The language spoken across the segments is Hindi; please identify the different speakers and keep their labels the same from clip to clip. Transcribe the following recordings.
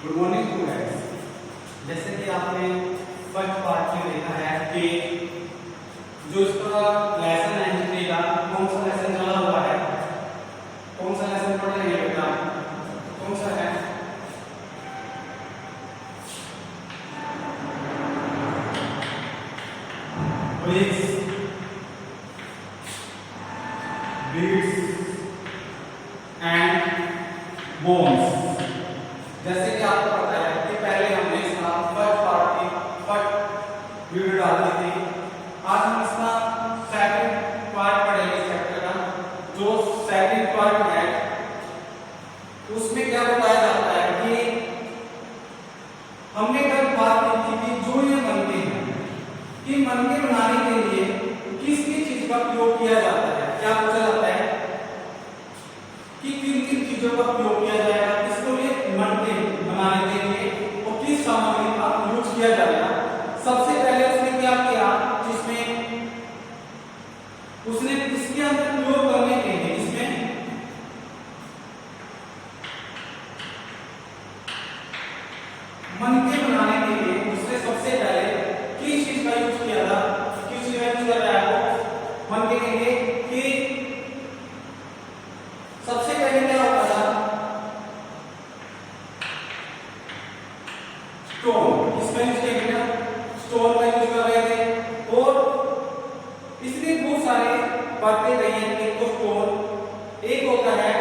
Speaker 1: Good morning students. जैसे कि आपने फर्स्ट पार्ट में देखा है कि जो इसका लेसन है हिस्ट्री का, कौन सा लेसन चला हुआ है, कौन सा लेसन पढ़ रहे हैं बेटा, कौन सा है? Bricks, beads and bones. जैसे कि आपको पता है कि पहले हमने इसका फर्स्ट पार्ट की फर्स्ट वीडियो डाली थी। आज हम इसका सेकंड पार्ट पढ़ेंगे इस चैप्टर का। जो सेकंड पार्ट है उसमें क्या बताया जाता है कि हमने कल बात की थी कि जो ये मनके हैं कि मनके बनाने के लिए किस किस चीज का प्रयोग किया जाता है। क्या पूछा जाता है कि किन किन चीजों का प्रयोग किया जाएगा इसको लिए मनके बनाने के लिए और किस सामग्री का यूज किया जाएगा। सबसे पहले उसने क्या किया, जिसमें उसने इसके अंदर प्रयोग करने के लिए इसमें मनके बनाने के लिए उसने सबसे पहले किस चीज का यूज किया था, किस चीज का यूज कर रहा है वो मनके के लिए कि सबसे पहले क्या होता था, स्टोन। इसका यूज किया गया, स्टोन का यूज कर रहे थे और इसमें बहुत सारे बातें कही हैं। एक तो स्टोन, एक होता है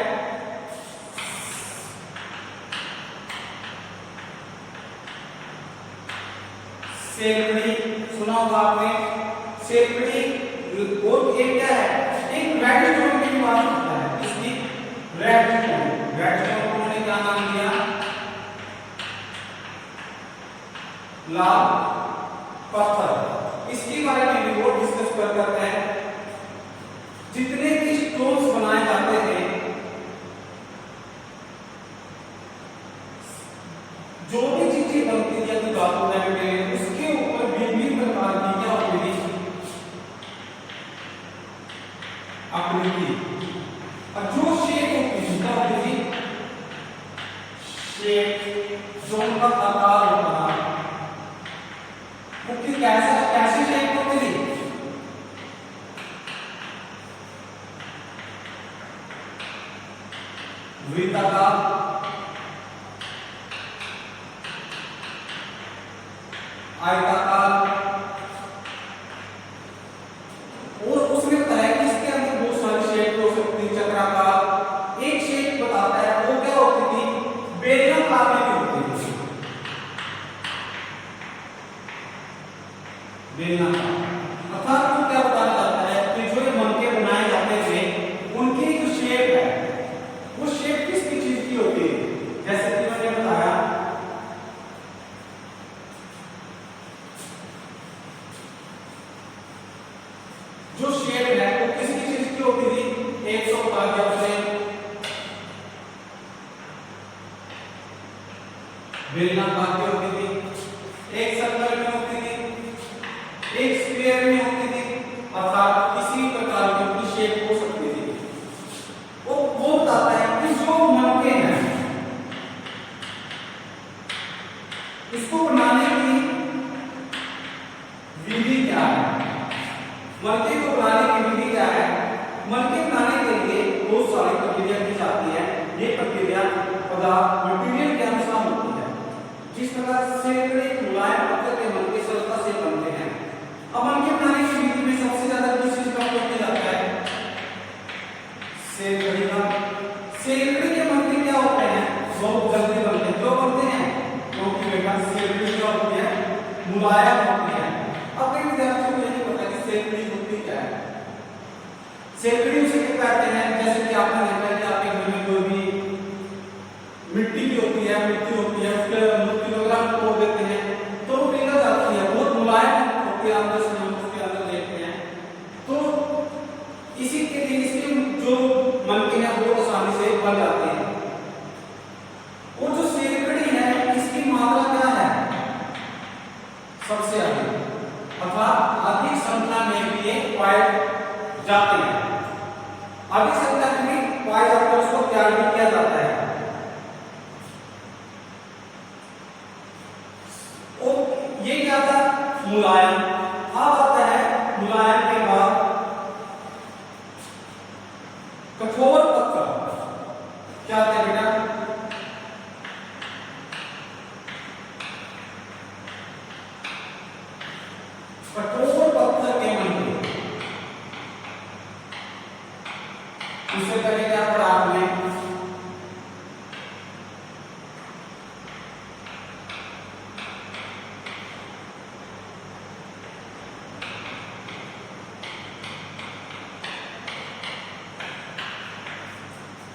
Speaker 1: सेलकड़ी, सुना होगा आपने सेलकड़ी, और एक क्या है, एक रेड स्टोन की बात करता है। इसकी रेड स्टोन, रेड स्टोन को मैंने क्या नाम दिया, लाल पत्थर। इसके बारे में भी वो डिस्कस करते हैं। जितने भी स्टोन्स बनाए जाते थे, जो भी चीजें बनती थी अपनी धातु में, उसके ऊपर विभिन्न प्रकार की क्या होती थी आकृति, और जो शेप होती थी क्या होती थी, शेप, जो उनका आकार होता था वो कैसी शेप होती थी, वृत्ताकार, आयताकार, और उसमें बताया कि इसके अंदर बहुत सारी शेप हो सकती है। चक्राकार, एक शेप बताता है वो क्या होती थी, बेलनाकार में होती थी, बेलनाकार। अर्थात वो क्या बताया जाता है कि जो ये मनके बनाए जाते थे उनकी जो शेप है वो शेप किस चीज की होती है। जैसे कि मैंने बताया जो शेप है वो किसी चीज की होती थी, एक सौ बेलनाकार की होती थी, एक सर्कल में होती थी, एक स्क्वायर में होती थी, अर्थात किसी प्रकार की उनकी शेप हो सकती थी। वो बताता है कि जो मनके हैं इसको बनाने की विधि क्या है, मनके को बनाने की विधि क्या है। मनके बनाने के लिए बहुत सारी प्रक्रिया की जाती है। ये प्रक्रिया पदार्थ मटेरियल के अनुसार होती है। जिस प्रकार से मुलायम पत्थर के मनके सरलता से बनते हैं। अब मनके बनाने की विधि में सबसे ज्यादा किस चीज का उपयोग किया जाता है, सेलकड़ी का। सेलकड़ी के मनके क्या होते हैं, बहुत जल्दी बनते हैं। क्यों बनते हैं, क्योंकि बेटा सेलकड़ी क्या होती है, मुलायम होती है। अब कई विद्यार्थियों को नहीं पता कि सेलकड़ी होती क्या है। सेलकड़ी उसे क्या कहते हैं, जैसे कि आपने देखा है कि आपके घर में कोई भी मिट्टी की होती है, मिट्टी होती है, उसके मिट्टी वगैरह तोड़ देते हैं तो वो पिघल जाती है, बहुत मुलायम होती है। अंदर से हम उसके अंदर देखते हैं तो इसी के लिए इसके जो मनके हैं वो आसानी से बन जाते हैं। और जो सेलकड़ी है इसकी मात्रा क्या है, सबसे अधिक मुलायम। अब आता है मुलायम के बाद कठोर पत्थर। क्या आता है बेटा? कठोर पत्थर के मनके। इससे पहले क्या पढ़ा आपने?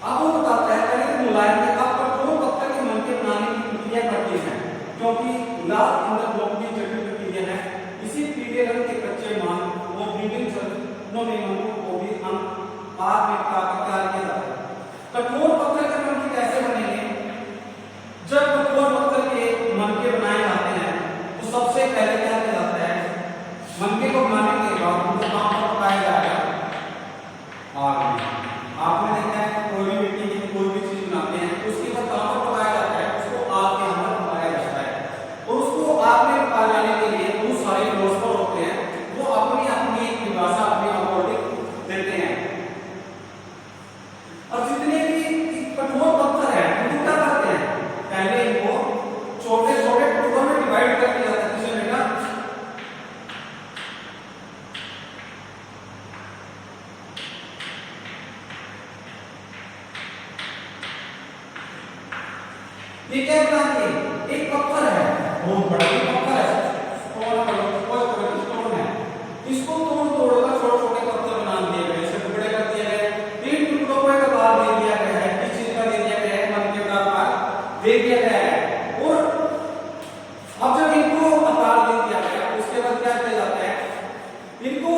Speaker 1: अब वो बताता है पहले तो मुलायम के बाद कठोर पत्थर के मनके बनाने की प्रक्रिया करती है, क्योंकि लाल इंद्र लोक की जटिल प्रक्रिया है। इसी पीले रंग के कच्चे माल और बिल्डिंग चरणों में मनकों को भी हम आग में पकाकर तैयार किया जाता है। कठोर पत्थर के मनके कैसे बनेंगे? जब कठोर पत्थर के मनके बनाए जाते हैं तो सबसे पहले क्या किया जाता है? मनके को बनाने के बाद उनको कहां पर पकाया जाएगा? आग में। आपने देखा है कोई भी मिट्टी की कोई भी चीज बनाते हैं उसके बाद कहां पर पकाया जाता है? उसको आग के अंदर पकाया जाता है। और उसको आग में पकाए जाने के लिए बहुत सारे फोर्सफर होते हैं, वो अपनी अपनी परिभाषा अपने अकॉर्डिंग देते हैं। और जितने भी कठोर पत्थर है वो क्या करते हैं? पहले इनको छोटे छोटे टुकड़ों में डिवाइड कर दिया जाता है। किसे बेटा? ये क्या बनाते हैं? एक पत्थर है, बहुत बड़ा एक पत्थर है, स्टोन है। इसको तोड़ तोड़कर छोटे छोटे पत्थर बना दिए गए, इसे टुकड़े कर दिए गए। इन टुकड़ों को एक आकार दे दिया गया है, किस चीज का दे दिया गया है? मनके का आकार दे दिया गया है। और अब जब इनको आकार दे दिया गया उसके बाद क्या किया जाता है? इनको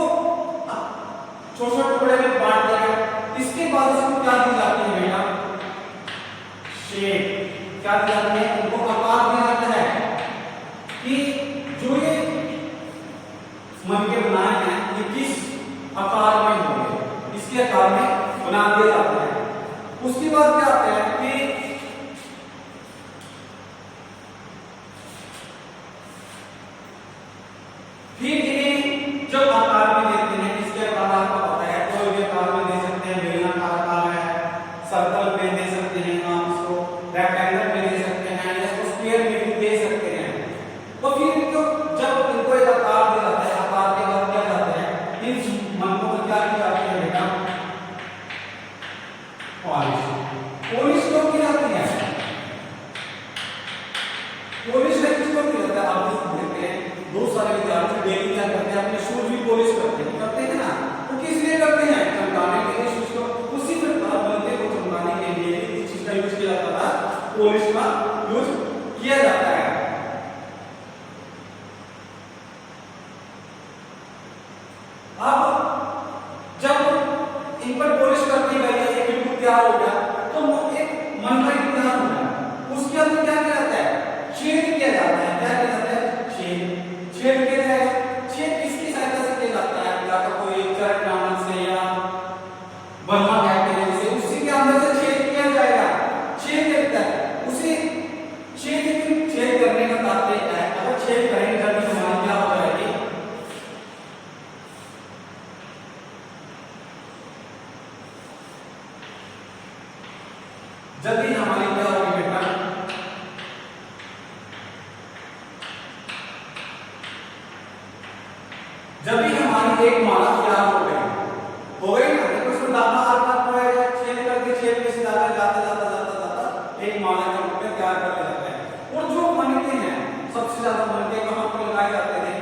Speaker 1: छोटे छोटे टुकड़े में बांट दिया गया। इसके बाद इसको क्या दी जाती है बेटा? शेप। क्या दिया जाता है? इनको आकार दिया जाता है कि जो ये मनके बनाए हैं ये किस आकार में होंगे, इसके आकार में बना दिया जाता है। उसके बाद क्या आता है कि फिर इन्हें जब आकार में देते हैं, इसके आकार आपको पता है, कोई भी आकार में दे सकते हैं, बेलनाकार आकार है, सर्कल में दे सकते हैं, आप इसको रेक्टेंगल में दे सकते हैं, या इसको स्क्वायर में भी दे सकते हैं। तो फिर तो जब इनको एक आकार दिया जाता है, आकार के बाद क्या जाता है? इन मनकों को क्या किया जाता है बेटा? पॉलिश। पॉलिश क्यों की जाती है? पॉलिश किसको की जाता है? आप देखते हैं बहुत सारे विद्यार्थी डेली क्या करते हैं? अपने शूज भी पॉलिश करते हैं ना। तो किस लिए करते हैं? चमकाने के लिए शूज को। उसी प्रकार मनके को चमकाने के लिए इस चीज का यूज किया जाता था, पॉलिश का यूज किया जाता है। अब जब इन पर पॉलिश कर दी गई है, ये बिल्कुल तैयार हो गया, तो एक मनका तैयार हो गया। उसके अंदर क्या किया जाता है? छेद किया जाता है। क्या किया जाता है? छेद। छेद किया जाएगा। छेद किसकी सहायता से किया जाता है? या तो कोई चरट नामक से या बर्मा कहते हैं जिसे, उसी के अंदर से छेद किया जाएगा। छेद करता है उसी छेद करने का तात्पर्य है, अगर छेद करेंगे तभी हमारी क्या हो जाएगी? जल्दी हमारी क्या होगी बेटा? जब भी हमारी एक माला तैयार हो गई ना, तो उसमें दाना आता है, छेद करके छेद में से दाना जाता जाता जाता जाता एक माला के रूप में तैयार कर जाता है। और जो मनके हैं, सबसे ज्यादा मनके कहां पर लगाए जाते हैं?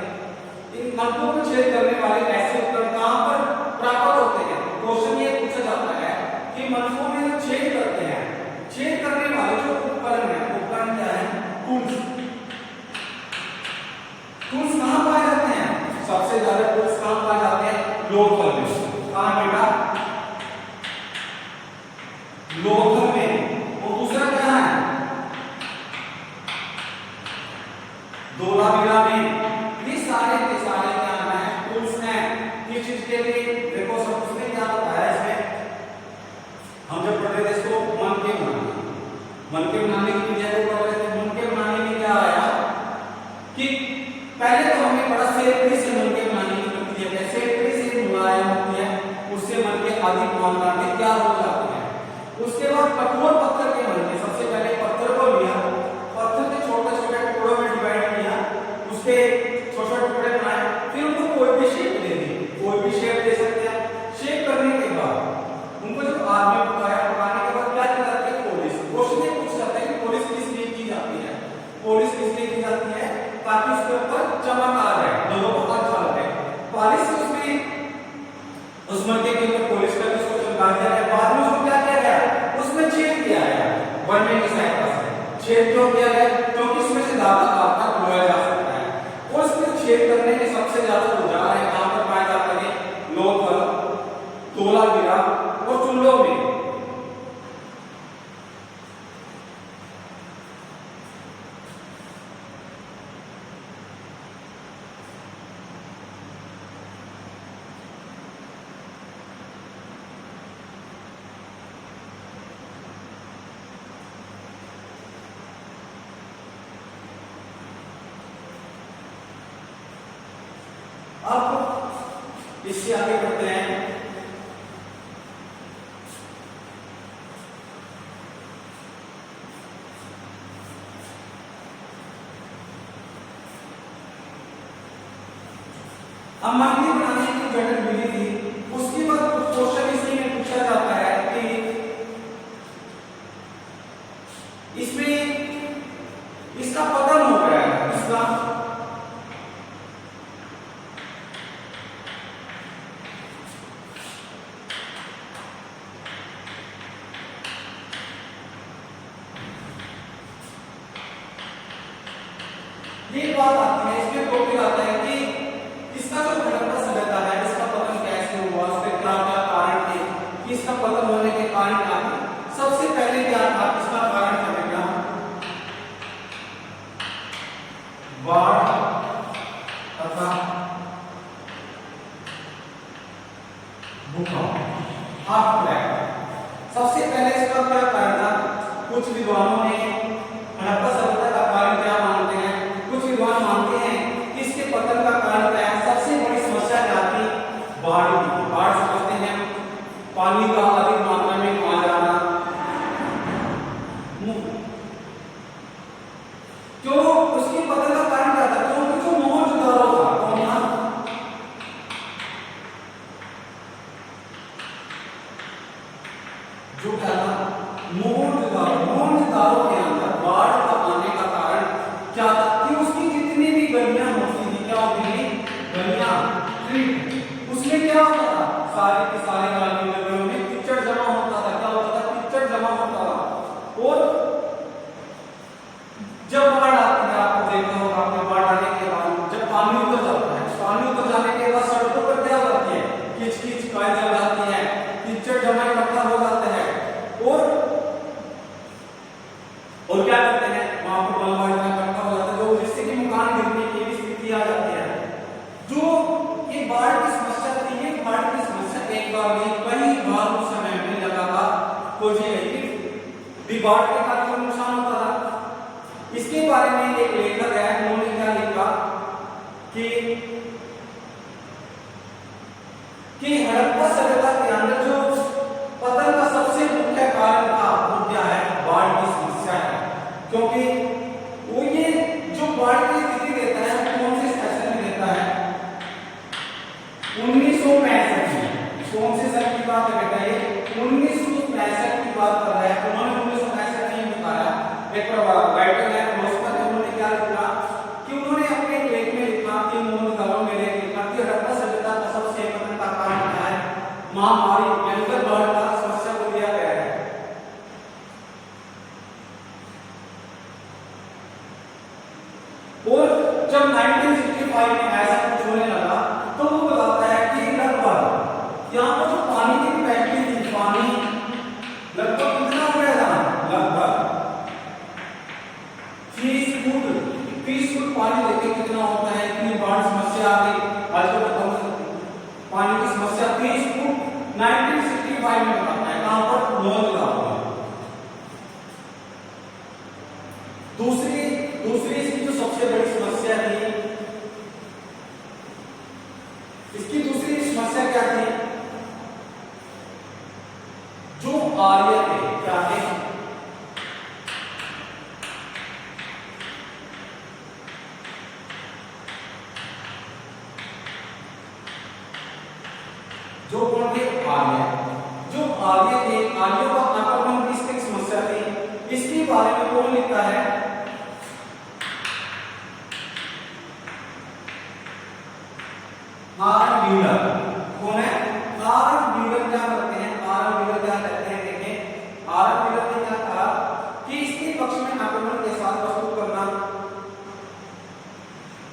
Speaker 1: इन मनकों को छेद करने वाले ऐसे उपकरण कहां पर प्राप्त होते हैं? क्वेश्चन ये पूछा जाता है कि मनकों में जो छेद करते हैं, छेद करने वाले जो उपकरण है, उपकरण क्या है? टूल्स। टूल्स कहां पाए जाते हैं? सबसे ज्यादा टूल्स कहां पाए जाते हैं? लोथल में। कहां बेटा? लोथल में। और दूसरा क्या है? धोलावीरा में। ये सारे के सारे क्या है? टूल्स हैं। किस चीज के लिए? देखो सब उसने क्या बताया इसमें, हम जब पढ़ रहे थे इसको मनके बनाने की क्रिया को पढ़ रहे थे। मनके बनाने में क्या आया कि पहले तो हमने पढ़ा मामला में क्या हो जाते हैं। उसके बाद कठोर पत्थर के बनने, सबसे पहले पत्थर को लिया, पत्थर के छोटे छोटे टुकड़ों में डिवाइड किया, उसके छोटे छोटे टुकड़े बनाए, फिर उनको कोई भी शेप दे दी, कोई भी शेप दे सकते हैं। शेप करने के बाद उनको जब आग में पकाया, पकाने के बाद क्या किया जाता है, पॉलिश। क्वेश्चन ये पूछ जाता है कि पॉलिश किस लिए की जाती है। पॉलिश इसलिए की जाती है ताकि उसके ऊपर चमक आ जाए, लोगों को अच्छा लगे। पॉलिश उसमें उस मट्टी के ऊपर पॉलिश करके उसको चमका दिया गया। बाद में उसको क्या किया गया, उसमें छेद किया गया बनने की सहायता से। छेद क्यों किया गया, क्योंकि इसमें से धातु आपका खोया जा सकता है। और इसमें छेद करने के सबसे ज्यादा औजार है कहां पर पाए जाते हैं, लोह पर, धोलावीरा और चूल्हों में। अब इससे आगे बढ़ते हैं। अब मंदिर बनाने की जटिल विधि थी, उसके बाद क्वेश्चन इसी में पूछा जाता है कि इसमें इसका पतन हो गया है, इसका ये बात आती है, इसमें टॉपिक आता है कि इसका जो हड़प्पा सभ्यता है, इसका पतन कैसे हुआ, उसके क्या क्या कारण थे, कि इसका पतन होने के कारण क्या थे। सबसे पहले क्या था, इसका कारण क्या, बाढ़ तथा भूकंप। आप सबसे पहले इसका क्या कारण था, कुछ विद्वानों ने हड़प्पा सभ्यता का कारण क्या मानते हैं, कुछ विद्वान मानते हैं कि इसके पतन का कारण क्या है। सबसे बड़ी समस्या क्या थी, बाढ़। बाढ़ समझते हैं पानी का अधिक मात्रा में आ जाना। जो उसके पतन का कारण क्या था, क्योंकि जो मोहनजोदड़ो था, कौन था, जो क्या था, मोहनजोदड़ो के अंदर बाढ़ का आने का कारण क्या था कि उसकी जितनी भी गलियां होती थी, क्या होती थी, गलियां, उसमें क्या होता था, सारे के सारे गलियों में कीचड़ जमा होता था। क्या होता था, कीचड़ जमा होता था। और जब बाढ़ आती है, आपको देखा होगा, आपने बाढ़ आने के बाद जब पानी उतर जाता है, पानी उतर जाने के बाद सड़कों पर क्या होती है, किच किच पाई जाती है, कीचड़ जमा इकट्ठा हो जाता है। और क्या करते हैं, वहां पर मलबा इकट्ठा हो जाता है, जो जिससे कि मकान गिरने की भी स्थिति आ जाती है। जो ये बाढ़ की समस्या थी, ये बाढ़ की समस्या एक बार नहीं, कई बार उस समय में लगातार खोजी गई। बाढ़ के कारण नुकसान होता था। इसके बारे में एक लेखक है, उन्होंने क्या लिखा कि हड़प्पा सभ्यता के अंदर जो पतन का सबसे मुख्य कारण था, वो क्या है, बाढ़ की समस्या है। क्योंकि वो ये जो बाढ़ की स्थिति देता है, कौन से सेशन में देता है, 1965 में। कौन से सन की बात है बेटा, ये 1965 की बात कर रहा है। उन्होंने 1965 में बताया, एक राइटर है फिलोसोफर, उन्होंने क्या लिखा कि उन्होंने अपने लेख में लिखा कि मोहनजोदड़ो में लिखा कि हड़प्पा सभ्यता का सबसे पतन का कारण क्या है, महामारी, भयंकर बाढ़ का समस्या को दिया गया है। और जब 1965 में ऐसा कुछ होने लगा, तो वो बताता है कि लगभग यहाँ पर जो पानी की कैपेसिटी थी, पानी लगभग कितना हो गया था, लगभग 30 फुट पानी लेके कितना होता है, इतनी बाढ़ समस्या आ गई। आज तो पानी की समस्या 30 फुट 1965 में बताता है, कहां पर, मोहनजोदड़ो। दूसरी इसकी जो सबसे बड़ी समस्या थी, इसकी दूसरी समस्या क्या थी बारे में कौन लिखता है? R Wheeler. कौन है? R Wheeler. क्या करते हैं? आर व्हीलर क्या कहते हैं? देखें, आर व्हीलर ने क्या कहा कि इसके पक्ष में आक्रमण के साथ प्रस्तुत करना,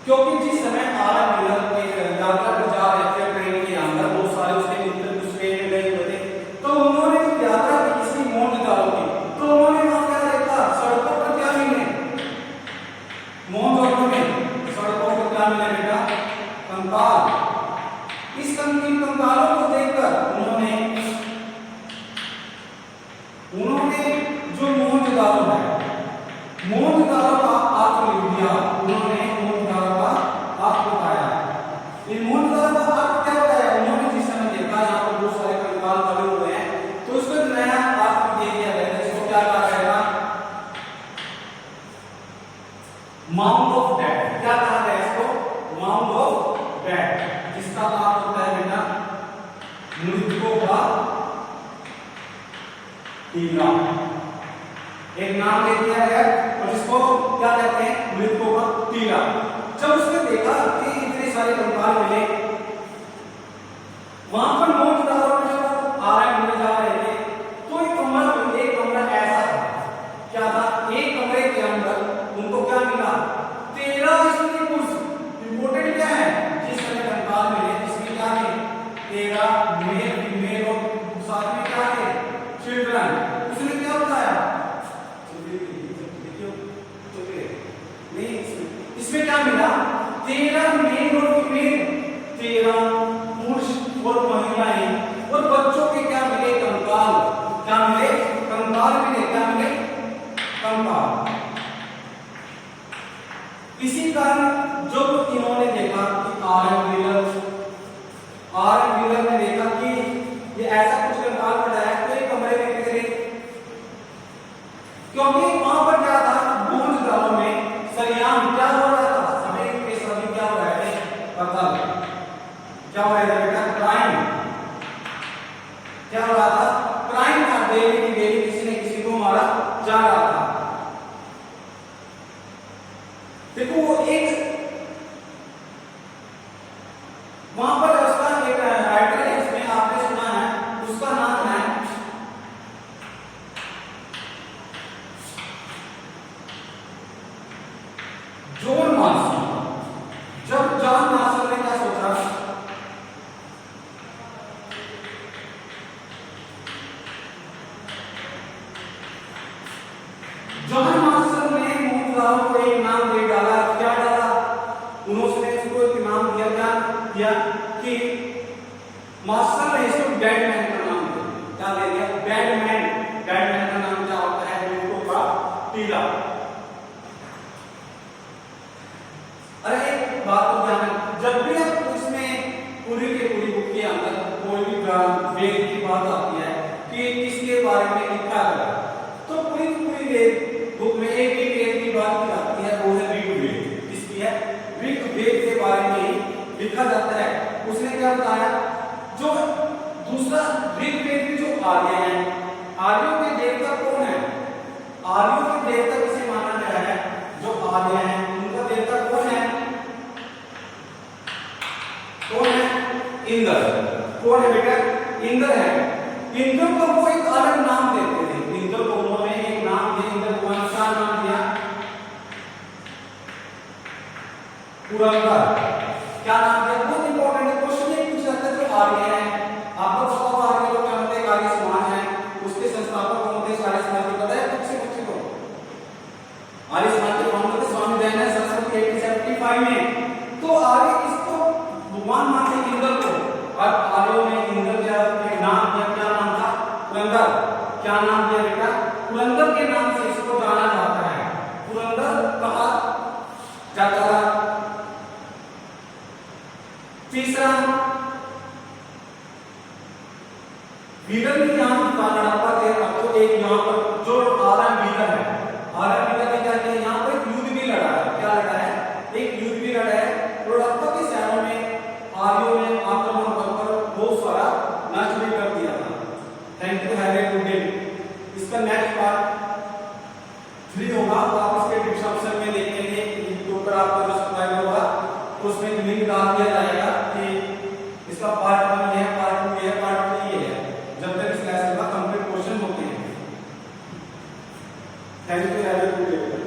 Speaker 1: क्योंकि जिस समय आर व्हीलर एक यात्रा पर जा रहे थे ट्रेन के अंदर, बहुत सारे उसके मित्र उसके गए हुए थे, तो उन्होंने यात्रा की किसी मोहनजोदड़ो की, तो उन्होंने वहां क्या देखा? सड़कों पर क्या मिले? मोहनजोदड़ो में सड़कों पर क्या मिले बेटा? कंकाल। इस कंकालों को देखकर उन्होंने जो मोहनजोदड़ो है, मोहनजोदड़ो का अर्थ लिख दिया। उन्होंने मोहनजोदड़ो का अर्थ बताया। इन मोहनजोदड़ो का अर्थ क्या बताया? उन्होंने जिस समय देखा यहाँ पर बहुत सारे कंकाल पड़े हुए हैं, तो उसको नया अर्थ दे दिया गया। इसको क्या कहा जाएगा? Mount of death. क्या कहा गया इसको? माउंट ऑफ डेथ, जिसका अर्थ होता है बेटा मृतकों का टीला। एक नाम दे दिया गया और इसको क्या कहते हैं? मृतकों का टीला। जब उसने देखा कि इतने सारे कंकाल मिले, वहां पर मोहनजोदड़ो में जब आरएम में जा रहे थे, तो एक कमरा ऐसा था। क्या था? एक कमरे के अंदर उनको क्या मिला? 13 स्त्री पुरुष। इंपोर्टेंट क्या है? जिस समय कंकाल मिले इसमें क्या थे? 13 मेल फीमेल और साथ में क्या थे? चिल्ड्रन। उसने क्या बताया? नहीं, इसमें क्या मिला? 13 मेल और फीमेल, 13 पुरुष और महिलाएं और बच्चों के क्या मिले? कंकाल। क्या मिले? कंकाल मिले। क्या मिले? कंकाल। इसी कारण जब इन्होंने देखा कि आरएम व्हीलर ने देखा कि ये ऐसा कुछ कंकाल पड़ा है, तो एक कमरे में गए, क्योंकि वहां पर क्या था? मोहनजोदड़ो में सरेआम क्या हो रहा था? सभी के सभी क्या हो रहे थे? कत्ल। क्या हो रहा था बेटा? क्राइम। क्या हो रहा था? क्राइम था। डेली किसी ने किसी को मारा जा रहा था। देखो वो एक वहां पर उसका एक राइटर है, इसमें आपने सुना है, उसका नाम है जॉन मार्शल। जब जॉन मार्शल ने क्या सोचा? जॉन मार्शल ने मोहनजोदड़ो को एक नाम दे डाला। क्या डाला? उन्होंने इसको एक नाम दिया। क्या दिया? कि मार्शल ने इसको बैटमैन का नाम दिया। क्या दे दिया? बैटमैन। बैटमैन का नाम क्या होता है? मृतकों का टीला। अरे एक बात तो ध्यान, जब भी आप इसमें पूरी की पूरी बुक के अंदर कोई भी वेद की बात आती है कि किसके बारे में लिखा गया, तो पूरी की पूरी वेद बुक में एक ही वेद की बात की जाती है, वो है ऋग्वेद। किसकी है? ऋग्वेद के बारे में लिखा जाता है। उसने क्या बताया? जो दूसरा ऋग्वेद में जो आर्य हैं, आर्यों के देवता कौन है? आर्यों के देवता किसे माना गया है? जो आर्य हैं उनका देवता कौन है? कौन है? इंद्र। कौन है बेटा? इंद्र है। इंद्र को वो एक अलग नाम देते थे। इंद्र को उन्होंने एक नाम दिया। इंद्र को क्या नाम दिया? पुरंदर। क्या नाम दिया? बहुत इंपॉर्टेंट है, क्वेश्चन ये पूछ जाता है। जो आर्य है, आपको पता होगा आर्य लोग क्या होते हैं? आर्य समाज है, उसके संस्थापक कौन थे? आर्य समाज को पता है? बच्चे को आर्य समाज के फाउंडर थे स्वामी दयानंद सरस्वती 1875 में। तो आर्य किसको भगवान मानते? इंद्र को। और आर्यों ने इंद्र के नाम दिया। क्या नाम था? पुरंदर। क्या नाम दिया बेटा? पुरंदर के नाम से इसको जाना जाता है। पुरंदर कहा जाता है। तीसरा व्हीलर ने यहां पर लड़ापा थे। अब तो एक यहां पर जो आरएम व्हीलर है, आरएम व्हीलर ने क्या किया? यहां पर एक युद्ध भी लड़ा है। क्या लड़ा है? एक युद्ध भी लड़ा है। लड़ापा के शहरों में आर्यों ने आक्रमण कर बहुत सारा नष्ट भी कर दिया था। Thank you, have a good day. इसका नेक्स्ट पार्ट फ्री होगा तो आप इसके डिस्क्रिप्शन में देखेंगे, यूट्यूब पर आपको जो सब्सक्राइब होगा उसमें लिंक डाल दिया जाएगा कि इसका पार्ट 1 ये है, पार्ट 2 ये है, पार्ट 3 ये है, जब तक इस लेसन का कंप्लीट क्वेश्चन होते हैं। Thank you.